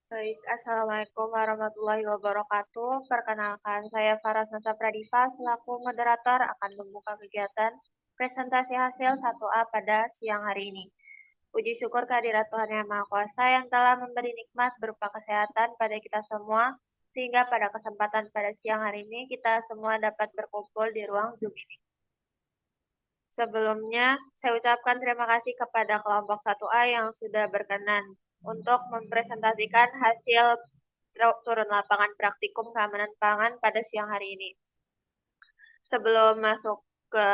Baik, Assalamualaikum warahmatullahi wabarakatuh. Perkenalkan, saya Farah Sansa Pradiva selaku moderator akan membuka kegiatan presentasi hasil 1A pada siang hari ini. Puji syukur kehadirat Tuhan Yang Maha Kuasa yang telah memberi nikmat berupa kesehatan pada kita semua, sehingga pada kesempatan pada siang hari ini kita semua dapat berkumpul di ruang Zoom ini. Sebelumnya, saya ucapkan terima kasih kepada kelompok 1A yang sudah berkenan untuk mempresentasikan hasil turun lapangan praktikum keamanan pangan pada siang hari ini. Sebelum masuk ke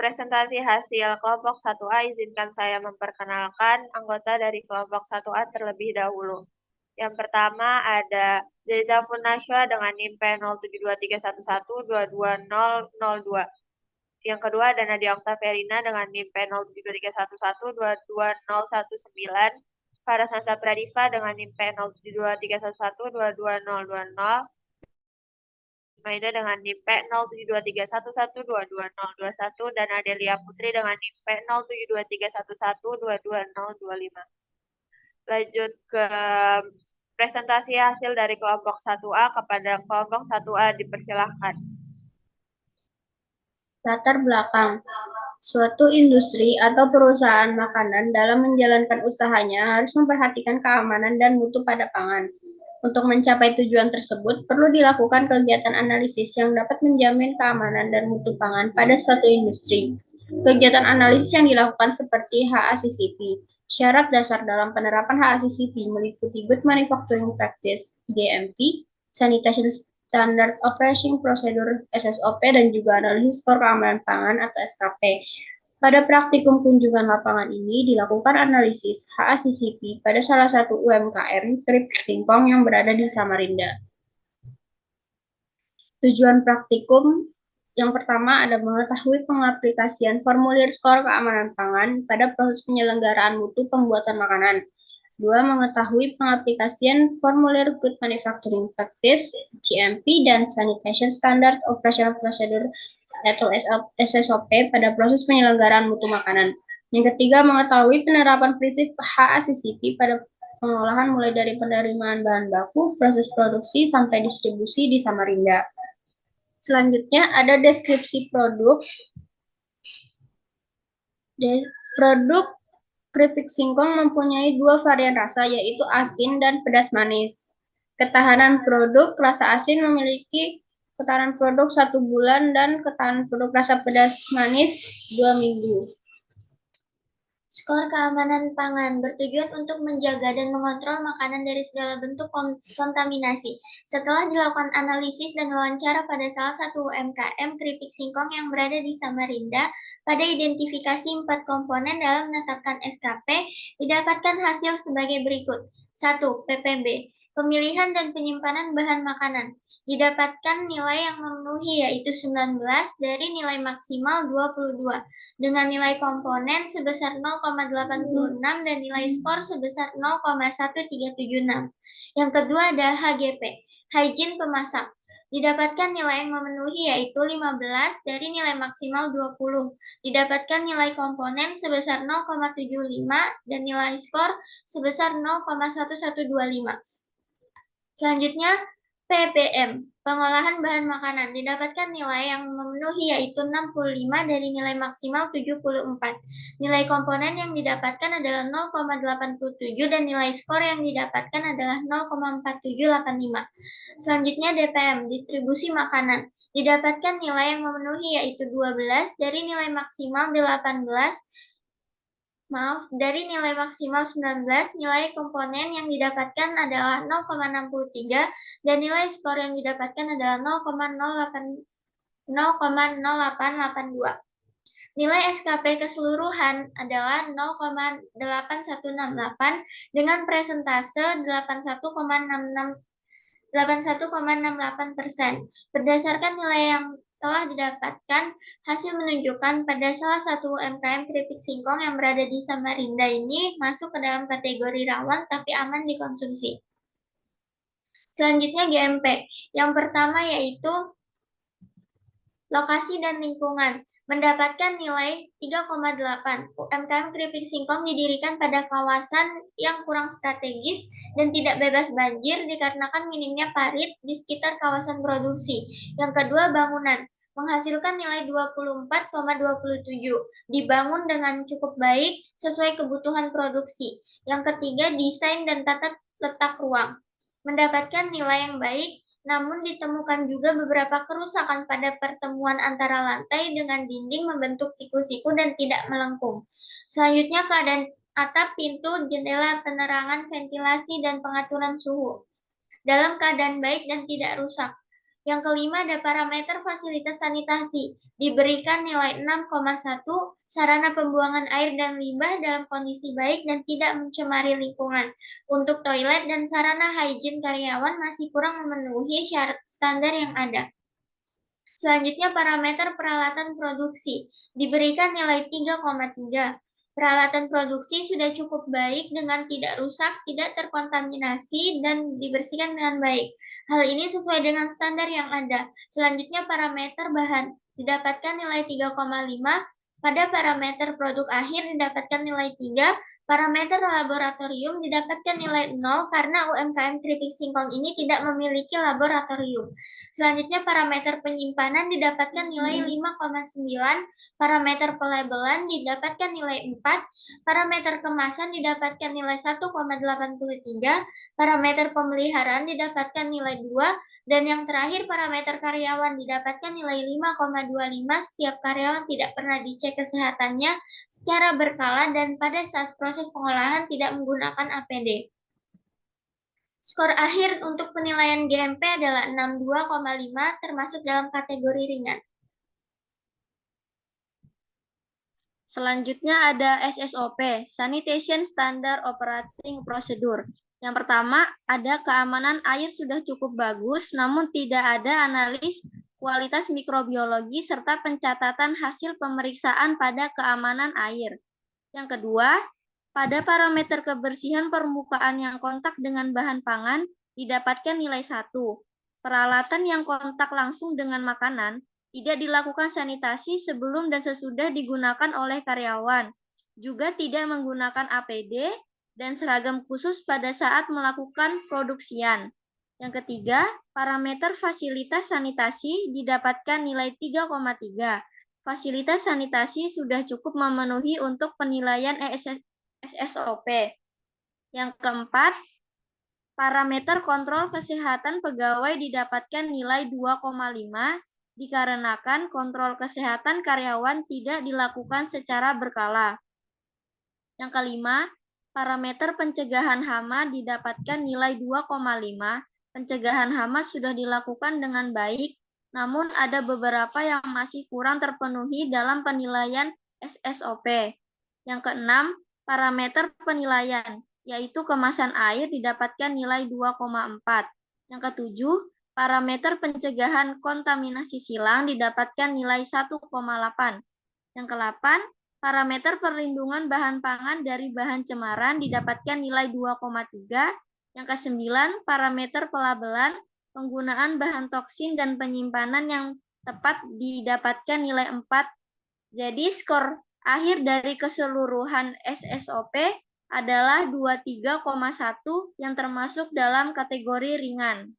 presentasi hasil kelompok 1A, izinkan saya memperkenalkan anggota dari kelompok 1A terlebih dahulu. Yang pertama ada Zeza Funashwa dengan NIM P072311222002. Yang kedua ada Nadia Oktaverina dengan NIM P072311222019. Farah Sansa Pradiva dengan NIM P072311222020. Maida dengan NIM P072311222021 dan Adelia Putri dengan NIM P072311222025. Lanjut ke presentasi hasil dari kelompok 1A. Kepada kelompok 1A dipersilahkan. Latar belakang. Suatu industri atau perusahaan makanan dalam menjalankan usahanya harus memperhatikan keamanan dan mutu pada pangan. Untuk mencapai tujuan tersebut, perlu dilakukan kegiatan analisis yang dapat menjamin keamanan dan mutu pangan pada suatu industri. Kegiatan analisis yang dilakukan seperti HACCP. Syarat dasar dalam penerapan HACCP meliputi Good Manufacturing Practice (GMP), Sanitation Standard Operating Procedure (SSOP), dan juga analisis skor keamanan pangan atau SKP. Pada praktikum kunjungan lapangan ini dilakukan analisis HACCP pada salah satu UMKM keripik singkong yang berada di Samarinda. Tujuan praktikum yang pertama ada mengetahui pengaplikasian formulir skor keamanan pangan pada proses penyelenggaraan mutu pembuatan makanan. Dua, mengetahui pengaplikasian formulir Good Manufacturing Practice (GMP) dan Sanitation Standard Operational Procedure atau SSOP pada proses penyelenggaraan mutu makanan. Yang ketiga, mengetahui penerapan prinsip HACCP pada pengolahan mulai dari penerimaan bahan baku, proses produksi, sampai distribusi di Samarinda. Selanjutnya ada deskripsi produk. Produk keripik singkong mempunyai dua varian rasa, yaitu asin dan pedas manis. Ketahanan produk rasa asin memiliki ketahanan produk 1 bulan dan ketahanan produk rasa pedas manis 2 minggu. Skor keamanan pangan bertujuan untuk menjaga dan mengontrol makanan dari segala bentuk kontaminasi. Setelah dilakukan analisis dan wawancara pada salah satu UMKM keripik singkong yang berada di Samarinda, pada identifikasi 4 komponen dalam menetapkan SKP, didapatkan hasil sebagai berikut. 1. PPB, pemilihan dan penyimpanan bahan makanan. Didapatkan nilai yang memenuhi, yaitu 19 dari nilai maksimal 22, dengan nilai komponen sebesar 0,86 dan nilai skor sebesar 0,1376. Yang kedua ada HGP, Hygiene Pemasak. Didapatkan nilai yang memenuhi, yaitu 15 dari nilai maksimal 20. Didapatkan nilai komponen sebesar 0,75 dan nilai skor sebesar 0,1125. Selanjutnya, PPM, pengolahan bahan makanan, didapatkan nilai yang memenuhi, yaitu 65 dari nilai maksimal 74. Nilai komponen yang didapatkan adalah 0,87 dan nilai skor yang didapatkan adalah 0,4785. Selanjutnya DPM, distribusi makanan, didapatkan nilai yang memenuhi, yaitu 12 dari nilai maksimal 18. Dari nilai maksimal 19, nilai komponen yang didapatkan adalah 0,63 dan nilai skor yang didapatkan adalah 0,0882. Nilai SKP keseluruhan adalah 0,8168 dengan presentase 81,68%. Berdasarkan nilai yang telah didapatkan, hasil menunjukkan pada salah satu UMKM keripik singkong yang berada di Samarinda ini masuk ke dalam kategori rawan tapi aman dikonsumsi. Selanjutnya GMP. Yang pertama yaitu lokasi dan lingkungan. mendapatkan nilai 3,8. UMKM keripik singkong didirikan pada kawasan yang kurang strategis dan tidak bebas banjir dikarenakan minimnya parit di sekitar kawasan produksi. Yang kedua, bangunan menghasilkan nilai 24,27, dibangun dengan cukup baik sesuai kebutuhan produksi. Yang ketiga, desain dan tata letak ruang mendapatkan nilai yang baik, namun ditemukan juga beberapa kerusakan pada pertemuan antara lantai dengan dinding membentuk siku-siku dan tidak melengkung. Selanjutnya, keadaan atap, pintu, jendela, penerangan, ventilasi, dan pengaturan suhu dalam keadaan baik dan tidak rusak. Yang kelima, ada parameter fasilitas sanitasi. Diberikan nilai 6,1, sarana pembuangan air dan limbah dalam kondisi baik dan tidak mencemari lingkungan. Untuk toilet dan sarana hygiene karyawan masih kurang memenuhi syarat standar yang ada. Selanjutnya, parameter peralatan produksi. Diberikan nilai 3,3. Peralatan produksi sudah cukup baik dengan tidak rusak, tidak terkontaminasi, dan dibersihkan dengan baik. Hal ini sesuai dengan standar yang ada. Selanjutnya, parameter bahan. Didapatkan nilai 3,5. Pada parameter produk akhir didapatkan nilai 3. Parameter laboratorium didapatkan nilai 0 karena UMKM keripik singkong ini tidak memiliki laboratorium. Selanjutnya, parameter penyimpanan didapatkan nilai 5,9, parameter pelabelan didapatkan nilai 4, parameter kemasan didapatkan nilai 1,83, parameter pemeliharaan didapatkan nilai 2, dan yang terakhir parameter karyawan didapatkan nilai 5,25. Setiap karyawan tidak pernah dicek kesehatannya secara berkala dan pada saat proses pengolahan tidak menggunakan APD. Skor akhir untuk penilaian GMP adalah 62,5 termasuk dalam kategori ringan. Selanjutnya ada SSOP, Sanitation Standard Operating Procedure. Yang pertama, ada keamanan air sudah cukup bagus, namun tidak ada analis kualitas mikrobiologi serta pencatatan hasil pemeriksaan pada keamanan air. Yang kedua, pada parameter kebersihan permukaan yang kontak dengan bahan pangan didapatkan nilai 1. Peralatan yang kontak langsung dengan makanan tidak dilakukan sanitasi sebelum dan sesudah digunakan oleh karyawan. Juga tidak menggunakan APD dan seragam khusus pada saat melakukan produksian. Yang ketiga, parameter fasilitas sanitasi didapatkan nilai 3,3. Fasilitas sanitasi sudah cukup memenuhi untuk penilaian SSOP. Yang keempat, parameter kontrol kesehatan pegawai didapatkan nilai 2,5 dikarenakan kontrol kesehatan karyawan tidak dilakukan secara berkala. Yang kelima, parameter pencegahan hama didapatkan nilai 2,5. Pencegahan hama sudah dilakukan dengan baik, namun ada beberapa yang masih kurang terpenuhi dalam penilaian SSOP. Yang keenam, parameter penilaian, yaitu kemasan air didapatkan nilai 2,4. Yang ketujuh, parameter pencegahan kontaminasi silang didapatkan nilai 1,8. Yang ke-8, parameter perlindungan bahan pangan dari bahan cemaran didapatkan nilai 2,3. Yang ke-9, parameter pelabelan, penggunaan bahan toksin dan penyimpanan yang tepat didapatkan nilai 4. Jadi skor akhir dari keseluruhan SSOP adalah 23,1 yang termasuk dalam kategori ringan.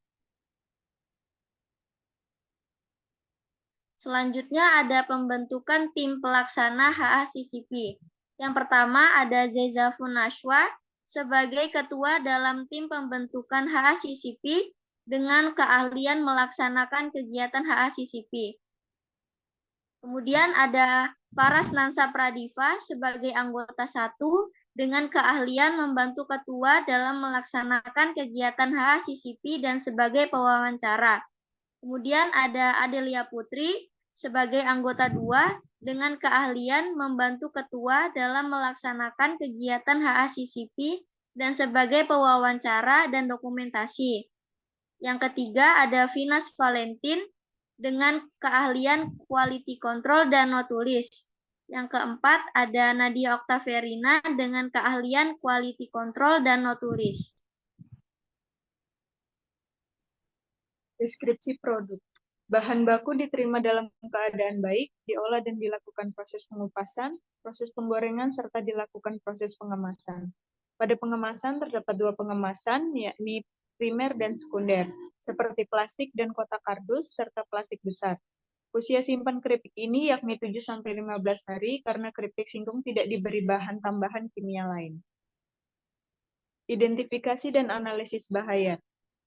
Selanjutnya ada pembentukan tim pelaksana HACCP. Yang pertama ada Zeza Funashwa sebagai ketua dalam tim pembentukan HACCP dengan keahlian melaksanakan kegiatan HACCP. Kemudian ada Faras Nansa Pradiva sebagai anggota 1 dengan keahlian membantu ketua dalam melaksanakan kegiatan HACCP dan sebagai pewawancara. Kemudian ada Adelia Putri sebagai anggota 2 dengan keahlian membantu ketua dalam melaksanakan kegiatan HACCP dan sebagai pewawancara dan dokumentasi. Yang ketiga ada Vinas Valentin dengan keahlian quality control dan notulis. Yang keempat ada Nadia Oktaverina dengan keahlian quality control dan notulis. Deskripsi produk. Bahan baku diterima dalam keadaan baik, diolah dan dilakukan proses pengupasan, proses penggorengan, serta dilakukan proses pengemasan. Pada pengemasan terdapat dua pengemasan, yakni primer dan sekunder, seperti plastik dan kotak kardus, serta plastik besar. Usia simpan keripik ini yakni 7-15 hari karena keripik singkong tidak diberi bahan tambahan kimia lain. Identifikasi dan analisis bahaya.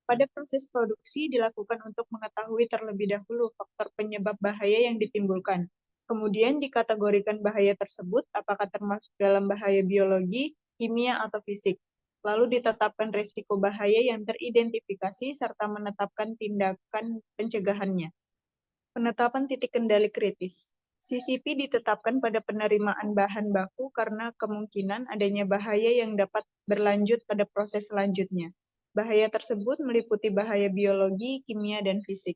Pada proses produksi dilakukan untuk mengetahui terlebih dahulu faktor penyebab bahaya yang ditimbulkan. Kemudian dikategorikan bahaya tersebut apakah termasuk dalam bahaya biologi, kimia, atau fisik. Lalu ditetapkan risiko bahaya yang teridentifikasi serta menetapkan tindakan pencegahannya. Penetapan titik kendali kritis. CCP ditetapkan pada penerimaan bahan baku karena kemungkinan adanya bahaya yang dapat berlanjut pada proses selanjutnya. Bahaya tersebut meliputi bahaya biologi, kimia, dan fisik.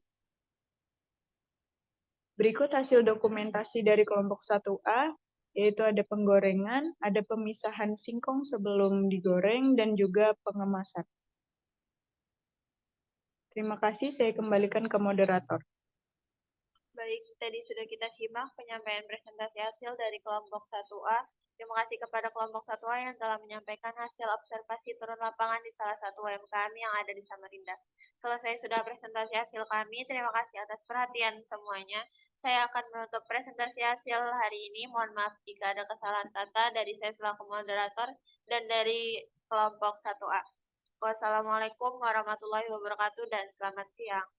Berikut hasil dokumentasi dari kelompok 1A, yaitu ada penggorengan, ada pemisahan singkong sebelum digoreng, dan juga pengemasan. Terima kasih, saya kembalikan ke moderator. Baik, tadi sudah kita simak penyampaian presentasi hasil dari kelompok 1A. Terima kasih kepada kelompok 1A yang telah menyampaikan hasil observasi turun lapangan di salah satu UMKM yang ada di Samarinda. Selesai sudah presentasi hasil kami, terima kasih atas perhatian semuanya. Saya akan menutup presentasi hasil hari ini. Mohon maaf jika ada kesalahan kata dari saya selaku moderator dan dari kelompok 1A. Wassalamualaikum warahmatullahi wabarakatuh dan selamat siang.